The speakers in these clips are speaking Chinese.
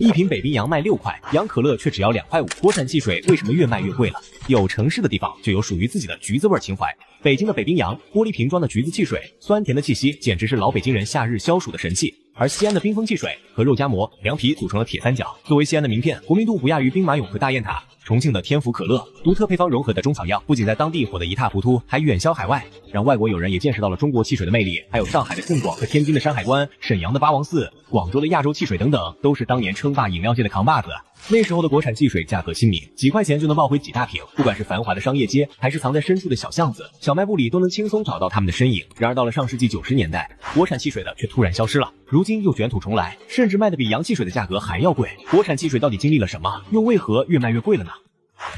一瓶北冰洋賣6塊，洋可樂却只要2塊5。國產汽水為什麼越賣越貴了？有城市的地方就有屬於自己的橘子味情懷。北京的北冰洋，玻璃瓶裝的橘子汽水，酸甜的氣息簡直是老北京人夏日消暑的神器。而西安的冰峰汽水和肉夹馍、涼皮組成了鐵三角，作為西安的名片，國民度不亞於兵馬俑和大雁塔。重慶的天府可樂，獨特配方融合的中草藥，不僅在當地火得一塌糊塗，還遠銷海外，讓外國友人也見識到了中國汽水的魅力。還有上海的正廣和天津的山海關，瀋陽的八王寺，廣州的亞洲汽水等等，都是當年稱霸飲料界的扛把子。那時候的國產汽水價格親民，幾塊錢就能抱回幾大瓶，不管是繁華的商業街，還是藏在深處的小巷子、小賣部裡，都能輕鬆找到他們的身影。然而到了上世紀90年代，國產汽水的却突然消失了，如今又卷土重来，甚至賣得比洋汽水的價格還要貴。國產汽水到底經歷了什麼，又為何越賣越貴了呢？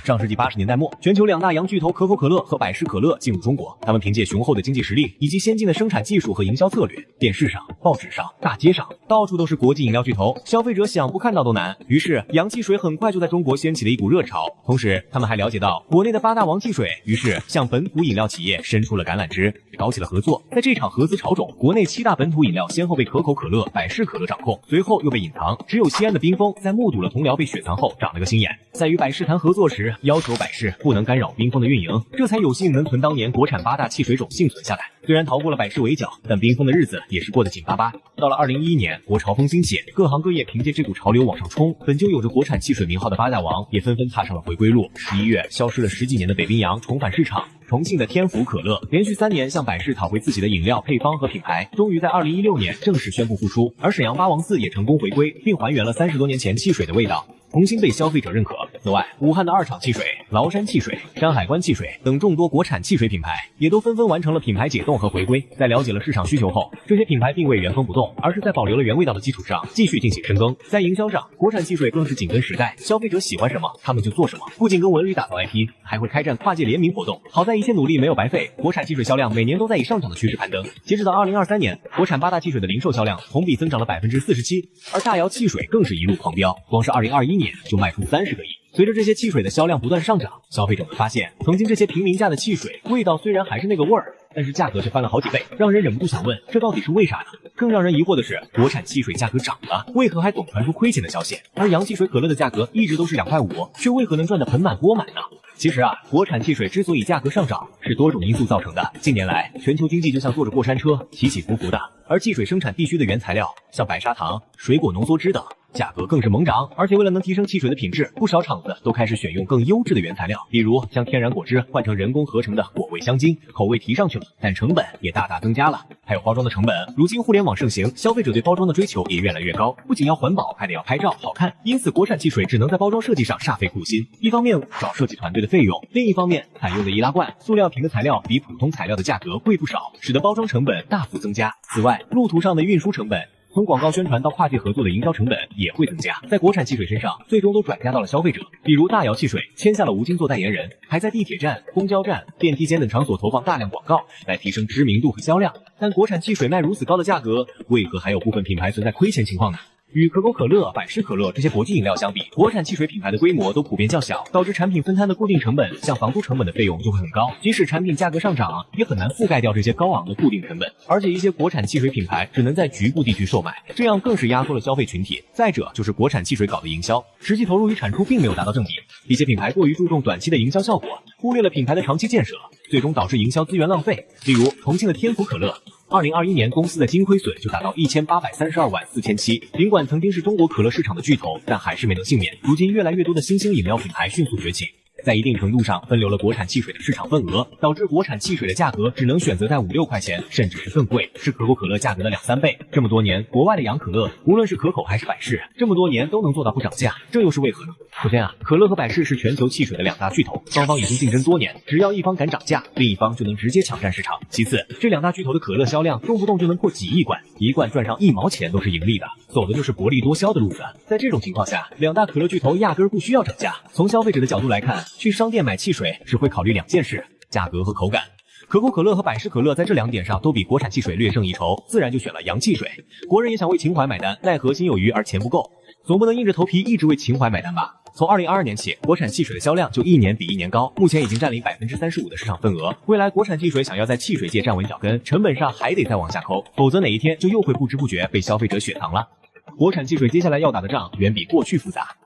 上世紀80年代末，全球2大洋巨頭可口可樂和百事可樂进入中国。他們憑借雄厚的經濟實力以及先進的生產技術和營銷策略，電視上、報紙上、大街上，到處都是國際飲料巨頭，消費者想不看到都難。於是，洋汽水很快就在中國掀起了一股熱潮。同時，他們還了解到國內的8大王汽水，於是向本土飲料企業伸出了橄榄枝，搞起了合作。在这场合资潮中，國內7大本土飲料先後被可口可樂、百事可樂掌控，隨後又被隱藏。只有西安的冰峰在目睹了同僚被雪藏後，長了個心眼，在與百事談合作時，要求百事不能干擾冰峰的運營，這才有幸能存當年國產8大汽水種幸存下來。雖然逃過了百事圍剿，但冰峰的日子也是過得緊巴巴。到了2011年，國潮風興起，各行各業憑借這股潮流往上衝，本就有着國產汽水名號的8大王也紛紛踏上了回歸路。11月，消失了10幾年的北冰洋重返市場。重慶的天府可樂連續3年向百事討回自己的飲料配方和品牌，終於在2016年正式宣布復出。而瀋陽八王寺也成功回歸，並還原了30多年前汽水的味道，重新被消費者認可。此外，武漢的2廠汽水、崂山汽水、山海關汽水等眾多國產汽水品牌也都紛紛完成了品牌解凍和回歸。在了解了市場需求後，這些品牌並未原封不動，而是在保留了原味道的基礎上繼續進行深耕。在營銷上，國產汽水更是緊跟時代，消費者喜歡什麼他們就做什麼，不僅跟文旅打造 IP， 還會開展跨界聯名活動。好在一切努力沒有白費，國產汽水銷量每年都在以上漲的趨勢攀登。截止到2023年，國產8大汽水的零售銷量同比增長了47%，而大姚汽水更是一路狂飆，光是2021年就賣出30個億。隨着這些汽水的銷量不斷上漲，消費者們發現，曾經這些平民價的汽水，味道雖然還是那個味兒，但是價格卻翻了好幾倍，讓人忍不住想問，這到底是為啥呢？更讓人疑惑的是，國產汽水價格漲了，為何還總傳出虧錢的消息？而洋汽水可樂的價格一直都是2塊5，卻為何能賺得盆滿缽滿呢？其實啊，國產汽水之所以價格上漲，是多種因素造成的。近年來，全球經濟就像坐着過山車，起起伏伏的，而汽水生產必需的原材料，像白砂糖、水果濃縮汁等，價格更是猛漲。而且為了能提升汽水的品質，不少廠子都開始選用更優質的原材料，比如將天然果汁換成人工合成的果味香精，口味提上去了，但成本也大大增加了。還有包装的成本，如今互聯網盛行，消費者對包装的追求也越來越高，不僅要環保，還得要拍照好看，因此國產汽水只能在包裝設計上煞費苦心。一方面找設計团队的費用，另一方面採用的易拉罐、塑料瓶的材料比普通材料的價格貴不少，使得包裝成本大幅增加。此外，路途上的運輸成本，從廣告宣傳到跨界合作的營銷成本也會增加，在國產汽水身上最終都轉嫁到了消費者。比如大姚汽水簽下了吳京做代言人，還在地鐵站、公交站、電梯間等場所投放大量廣告，來提升知名度和銷量。但國產汽水賣如此高的價格，為何還有部分品牌存在虧錢情況呢？與可口可樂、百事可樂這些國際飲料相比，國產汽水品牌的規模都普遍較小，導致產品分攤的固定成本，像房租成本的費用就會很高。即使產品價格上漲，也很難覆蓋掉這些高昂的固定成本。而且一些國產汽水品牌只能在局部地區售賣，這樣更是壓縮了消費群體。再者就是國產汽水搞的營銷，實際投入與產出並沒有達到正比。一些品牌過於注重短期的營銷效果，忽略了品牌的長期建設，最終導致營銷資源浪費。例如重慶的天府可樂，2021年公司的淨虧損就達到1832萬4千7。儘管曾經是中國可樂市場的巨頭，但還是沒能幸免。如今越來越多的新興飲料品牌迅速崛起，在一定程度上分流了國產汽水的市场份額，導致國產汽水的價格只能選擇在5、6塊錢，甚至是更貴，是可口可樂價格的2、3倍。這麼多年，國外的洋可樂，無論是可口還是百事，這麼多年都能做到不漲價，這又是為何呢？首先啊，可樂和百事是全球汽水的2大巨头，雙方已經競爭多年，只要一方敢漲價，另一方就能直接搶占市場。其次，這2大巨頭的可樂銷量動不動就能破幾億罐，一罐賺上1毛錢都是盈利的，走的就是薄利多銷的路子。在這種情況下，2大可樂巨頭壓根不需要漲價。從消費者的角度來看，去商店買汽水只會考慮2件事：價格和口感。可口可樂和百事可樂在這2點上都比國產汽水略勝一籌，自然就選了洋汽水。國人也想為情懷買單，奈何心有餘而錢不夠，總不能硬着頭皮一直為情懷買單吧。從2022年起，國產汽水的銷量就一年比一年高，目前已經占領35%的市場份額。未來国產汽水想要在汽水界站穩腳跟，成本上還得再往下摳，否則哪一天就又會不知不覺被消費者雪藏了。國產汽水接下來要打的仗遠比過去複雜。